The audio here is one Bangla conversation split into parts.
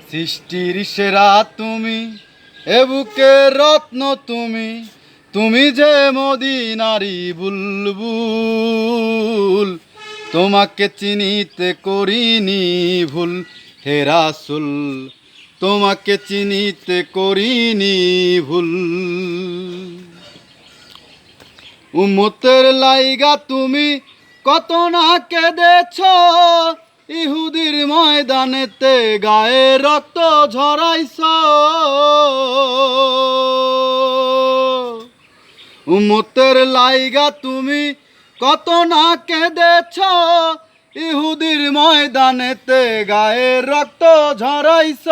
সৃষ্টির সেরা তুমি, এ বুকের রত্ন তুমি, তুমি যে মদিনারি বুলবুল। তোমাকে চিনিতে করিনি ভুল হে রাসূল, তোমাকে চিনিতে করিনি ভুল। উম্মতের লাইগা তুমি কত না কেঁদেছ, ইহুদির ময়দানেতে গায়ে রক্ত ঝরাইছ। উম্মতের লাইগা তুমি কত না কেঁদেছ, ইহুদির ময়দানেতে গায়ে রক্ত ঝরাইছ।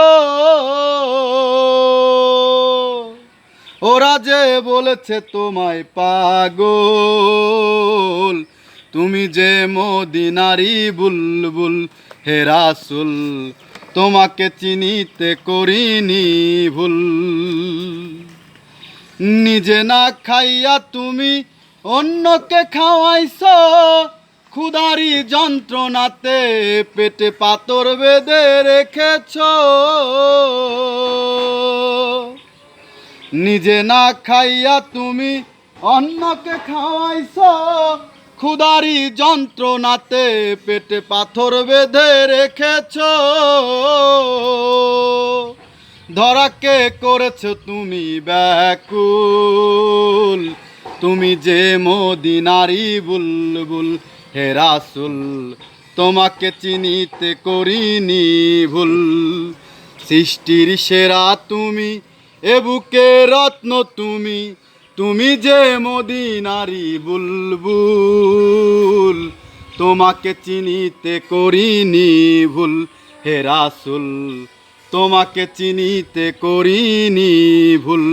ওরা যে বলেছে তোমায় পাগল, তুমি যে মদিনারি বুলবুল হে রাসূল, তোমাকে চিনিতে করিনি ভুল। নিজে না খাইয়া তুমি অন্যকে খাওয়াইছ, ক্ষুধারি যন্ত্রণাতে পেটে পাথর বেঁধে রেখেছ। নিজে না খাইয়া তুমি অন্যকে খাওয়াইছ, ক্ষুধারি যন্ত্রণাতে পেটে পাথর বেঁধে রেখেছ। ধরাকে করেছ তুমি ব্যাকুল, তুমি যে মদিনারি বুলবুল হে রাসূল, তোমাকে চিনিতে করিনি ভুল। সৃষ্টির সেরা তুমি, এ বুকে রত্ন তুমি, তুমি যে মদিনারি বুলবুল। তোমাকে চিনিতে করিনি ভুল হে রাসূল, তোমাকে চিনিতে করিনি ভুল।